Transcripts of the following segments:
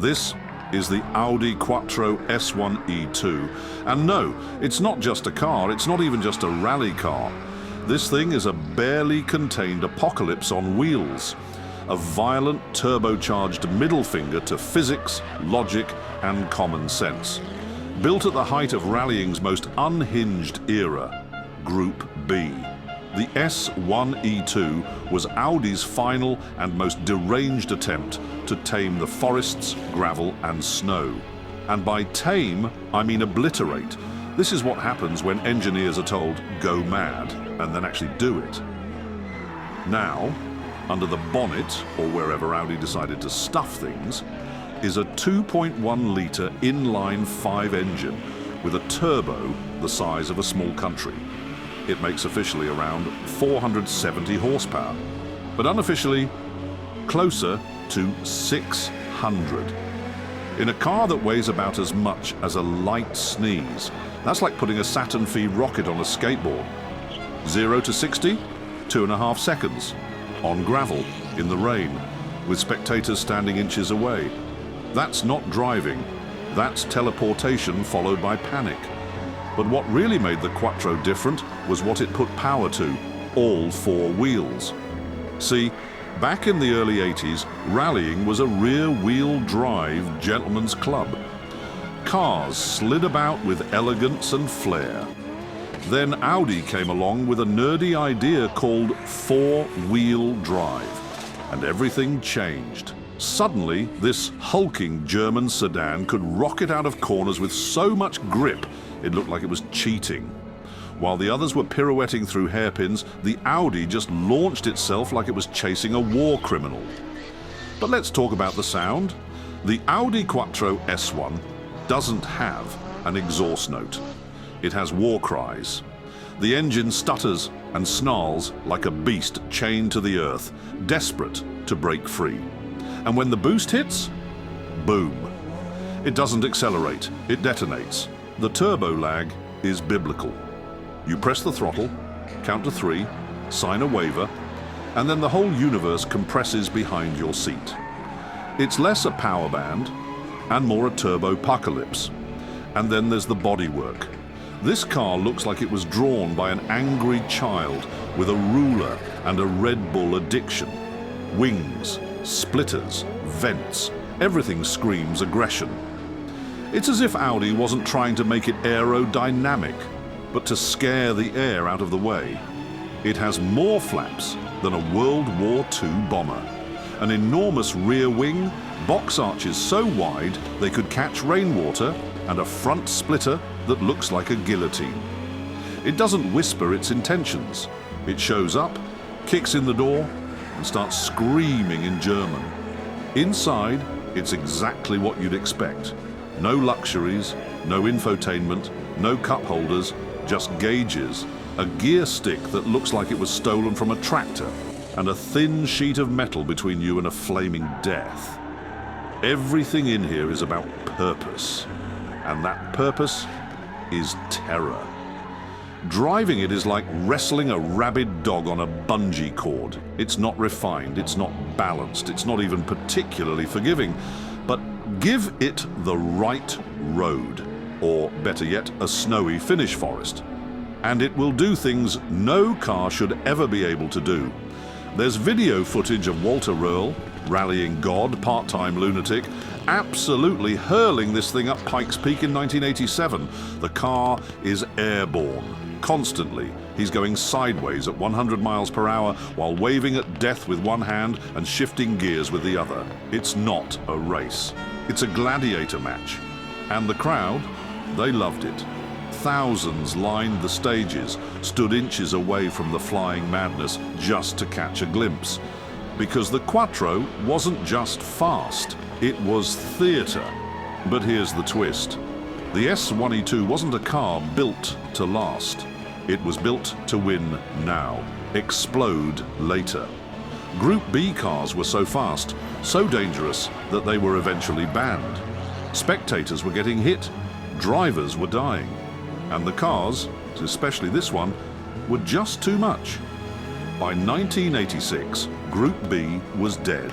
This is the Audi Quattro S1 E2. And no, it's not just a car, it's not even just a rally car. This thing is a barely contained apocalypse on wheels. A violent turbocharged middle finger to physics, logic and common sense. Built at the height of rallying's most unhinged era, Group B. The S1 E2 was Audi's final and most deranged attempt to tame the forests, gravel and snow. And by tame, I mean obliterate. This is what happens when engineers are told, go mad, and then actually do it. Now, under the bonnet, or wherever Audi decided to stuff things, is a 2.1-litre inline-5 engine with a turbo the size of a small country. It makes officially around 470 horsepower, but unofficially closer to 600. In a car that weighs about as much as a light sneeze, that's like putting a Saturn V rocket on a skateboard. 0 to 60, 2.5 seconds. On gravel, in the rain, with spectators standing inches away. That's not driving, that's teleportation followed by panic. But what really made the Quattro different was what it put power to, all four wheels. See, back in the early 80s, rallying was a rear-wheel drive gentleman's club. Cars slid about with elegance and flair. Then Audi came along with a nerdy idea called four-wheel drive, and everything changed. Suddenly, this hulking German sedan could rocket out of corners with so much grip it looked like it was cheating. While the others were pirouetting through hairpins, the Audi just launched itself like it was chasing a war criminal. But let's talk about the sound. The Audi Quattro S1 doesn't have an exhaust note. It has war cries. The engine stutters and snarls like a beast chained to the earth, desperate to break free. And when the boost hits, boom. It doesn't accelerate, it detonates. The turbo lag is biblical. You press the throttle, count to 3, sign a waiver, and then the whole universe compresses behind your seat. It's less a power band and more a turbo-apocalypse. And then there's the bodywork. This car looks like it was drawn by an angry child with a ruler and a Red Bull addiction. Wings, splitters, vents, everything screams aggression. It's as if Audi wasn't trying to make it aerodynamic, but to scare the air out of the way. It has more flaps than a World War II bomber. An enormous rear wing, box arches so wide they could catch rainwater, and a front splitter that looks like a guillotine. It doesn't whisper its intentions. It shows up, kicks in the door, and starts screaming in German. Inside, it's exactly what you'd expect. No luxuries, no infotainment, no cup holders, just gauges, a gear stick that looks like it was stolen from a tractor, and a thin sheet of metal between you and a flaming death. Everything in here is about purpose, and that purpose is terror. Driving it is like wrestling a rabid dog on a bungee cord. It's not refined, it's not balanced, it's not even particularly forgiving. But give it the right road, or better yet, a snowy Finnish forest, and it will do things no car should ever be able to do. There's video footage of Walter Röhrl, rallying god, part-time lunatic, absolutely hurling this thing up Pikes Peak in 1987. The car is airborne. Constantly, he's going sideways at 100 miles per hour while waving at death with one hand and shifting gears with the other. It's not a race. It's a gladiator match. And the crowd, they loved it. Thousands lined the stages, stood inches away from the flying madness just to catch a glimpse. Because the Quattro wasn't just fast, it was theatre. But here's the twist. The S1 E2 wasn't a car built to last. It was built to win now, explode later. Group B cars were so fast, so dangerous, that they were eventually banned. Spectators were getting hit, drivers were dying, and the cars, especially this one, were just too much. By 1986, Group B was dead.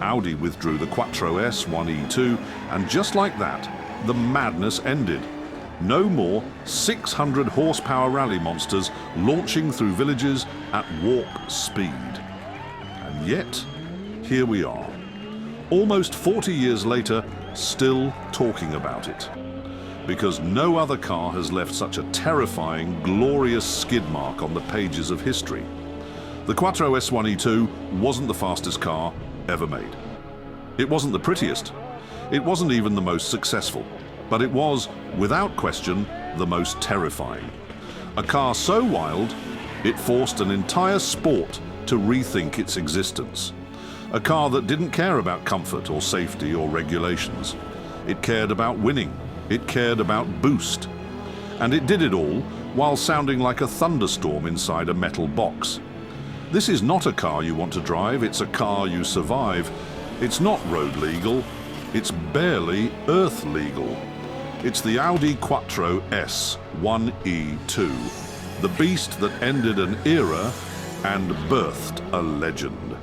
Audi withdrew the Quattro S1 E2, and just like that, the madness ended. No more 600 horsepower rally monsters launching through villages at warp speed. And yet, here we are, almost 40 years later, still talking about it. Because no other car has left such a terrifying, glorious skid mark on the pages of history. The Quattro S1 E2 wasn't the fastest car ever made. It wasn't the prettiest. It wasn't even the most successful. But it was, without question, the most terrifying. A car so wild, it forced an entire sport to rethink its existence. A car that didn't care about comfort or safety or regulations. It cared about winning. It cared about boost. And it did it all while sounding like a thunderstorm inside a metal box. This is not a car you want to drive, it's a car you survive. It's not road legal, it's barely earth legal. It's the Audi Quattro S1 E2, the beast that ended an era and birthed a legend.